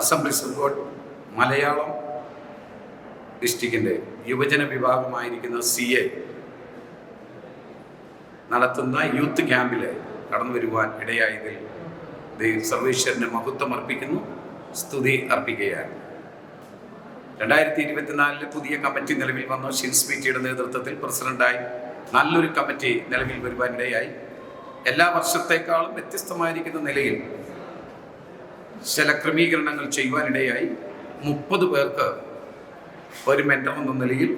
Assemblies of God Malayalam ഡിസ്ട്രിക്റ്റിൻ്റെ യുവജന വിഭാഗമായിരിക്കുന്ന CA നടത്തുന്ന youth ക്യാമ്പിൽ കടന്നു വരുവാൻ ഇടയായതിൽ സർവേശ്വരന് മഹത്വം അർപ്പിക്കുന്നു, സ്തുതി അർപ്പിക്കുകയാണ്. 2024 പുതിയ കമ്മിറ്റി നിലവിൽ വന്നു. ഷിൻസ്മീറ്റിയുടെ നേതൃത്വത്തിൽ പ്രസിഡന്റായി നല്ലൊരു കമ്മിറ്റി നിലവിൽ വരുവാനിടയായി. എല്ലാ വർഷത്തേക്കാളും വ്യത്യസ്തമായിരിക്കുന്ന നിലയിൽ ചില ക്രമീകരണങ്ങൾ ചെയ്യുവാനിടയായി. 30 പേർക്ക് ഒരു മെന്റർ എന്ന നിലയിൽ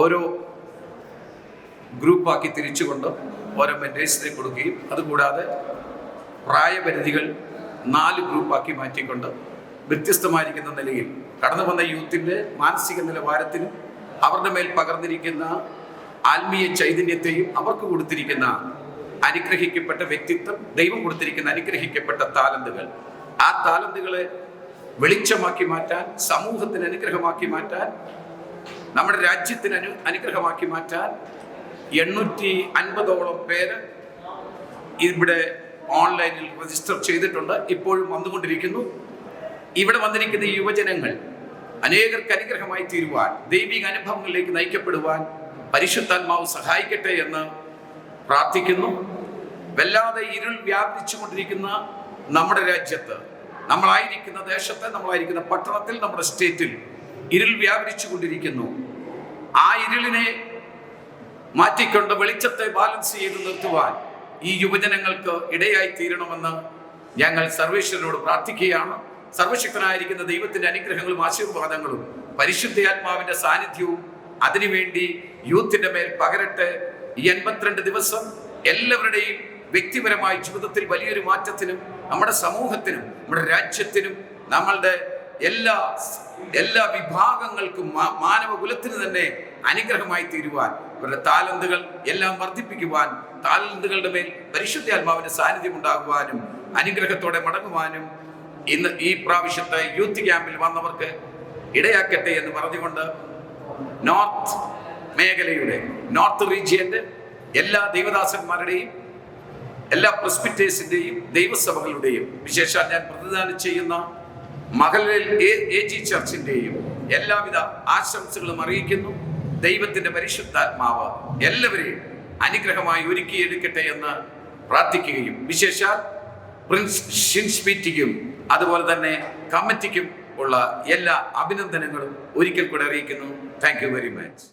ഓരോ ഗ്രൂപ്പാക്കി തിരിച്ചുകൊണ്ട് ഓരോ മെന്റേഴ്സിനെ കൊടുക്കുകയും അതുകൂടാതെ പ്രായപരിധികൾ 4 ഗ്രൂപ്പാക്കി മാറ്റിക്കൊണ്ട് വ്യത്യസ്തമായിരിക്കുന്ന നിലയിൽ കടന്നു വന്ന യൂത്തിൻ്റെ മാനസിക നിലവാരത്തിനും അവരുടെ മേൽ പകർന്നിരിക്കുന്ന ആത്മീയ ചൈതന്യത്തെയും അവർക്ക് കൊടുത്തിരിക്കുന്ന അനുഗ്രഹിക്കപ്പെട്ട വ്യക്തിത്വം, ദൈവം കൊടുത്തിരിക്കുന്ന അനുഗ്രഹിക്കപ്പെട്ട താലന്തുകൾ, ആ താലന്തുകളെ വെളിച്ചമാക്കി മാറ്റാൻ, സമൂഹത്തിന് അനുഗ്രഹമാക്കി മാറ്റാൻ, നമ്മുടെ രാജ്യത്തിന് അനുഗ്രഹമാക്കി മാറ്റാൻ 850ഓളം പേര് ഇവിടെ ഓൺലൈനിൽ രജിസ്റ്റർ ചെയ്തിട്ടുണ്ട്. ഇപ്പോഴും വന്നുകൊണ്ടിരിക്കുന്നു. ഇവിടെ വന്നിരിക്കുന്ന യുവജനങ്ങൾ അനേകർക്ക് അനുഗ്രഹമായി തീരുവാൻ, ദൈവിക അനുഭവങ്ങളിലേക്ക് നയിക്കപ്പെടുവാൻ പരിശുദ്ധാത്മാവ് സഹായിക്കട്ടെ എന്ന് പ്രാർത്ഥിക്കുന്നു. വല്ലാതെ ഇരുൾ വ്യാപിച്ചുകൊണ്ടിരിക്കുന്ന നമ്മുടെ രാജ്യത്ത്, നമ്മളായിരിക്കുന്ന ദേശത്ത്, നമ്മളായിരിക്കുന്ന പട്ടണത്തിൽ, നമ്മുടെ സ്റ്റേറ്റിൽ ഇരുൾ വ്യാപിച്ചുകൊണ്ടിരിക്കുന്നു. ആ ഇരുളിനെ മാറ്റിക്കൊണ്ട് വെളിച്ചത്തെ ബാലൻസ് ചെയ്ത് നിർത്തുവാൻ ഈ യുവജനങ്ങൾക്ക് ഇടയായി തീരണമെന്ന് ഞങ്ങൾ സർവേശ്വരനോട് പ്രാർത്ഥിക്കുകയാണ്. സർവശക്തനായിരിക്കുന്ന ദൈവത്തിന്റെ അനുഗ്രഹങ്ങളും ആശീർവാദങ്ങളും പരിശുദ്ധാത്മാവിന്റെ സാന്നിധ്യവും അതിനുവേണ്ടി യൂത്തിന്റെ മേൽ പകരട്ടെ. ഈ 82 ദിവസം എല്ലാവരുടെയും വ്യക്തിപരമായ ജീവിതത്തിൽ വലിയൊരു മാറ്റത്തിനും നമ്മുടെ സമൂഹത്തിനും നമ്മുടെ രാജ്യത്തിനും നമ്മളുടെ എല്ലാ വിഭാഗങ്ങൾക്കും മാനവകുലത്തിന് തന്നെ അനുഗ്രഹമായി തീരുവാൻ, ഇവരുടെ താലന്തുകൾ എല്ലാം വർദ്ധിപ്പിക്കുവാൻ, താലന്തുകളുടെ മേൽ പരിശുദ്ധാത്മാവിന്റെ സാന്നിധ്യം ഉണ്ടാകുവാനും അനുഗ്രഹത്തോടെ മടങ്ങുവാനും ഇന്ന് ഈ പ്രാവശ്യത്തെ യൂത്ത് ക്യാമ്പിൽ വന്നവർക്ക് ഇടയാക്കട്ടെ എന്ന് പറഞ്ഞുകൊണ്ട് നോർത്ത് മേഖലയുടെ, നോർത്ത് റീജിയന്റെ എല്ലാ ദൈവദാസന്മാരുടെയും എല്ലാ പ്രസ്ബിറ്റേഴ്സിന്റെയും ദൈവസഭകളുടെയും വിശേഷാൽ ഞാൻ പ്രതിദാനം ചെയ്യുന്ന മഹലിൽ AG ചർച്ചിന്റെയും എല്ലാവിധ ആശംസകളും അറിയിക്കുന്നു. ദൈവത്തിന്റെ പരിശുദ്ധാത്മാവ് എല്ലാവരെയും അനുഗ്രഹമായി ഒരുക്കിയെടുക്കട്ടെ എന്ന് പ്രാർത്ഥിക്കുകയും വിശേഷാൽ പ്രിൻസ് ഷിൻസ്മീറ്റിക്കും അതുപോലെ തന്നെ കമ്മിറ്റിക്കും ഉള്ള എല്ലാ അഭിനന്ദനങ്ങളും ഒരിക്കൽ കൂടെ അറിയിക്കുന്നു. Thank you very much.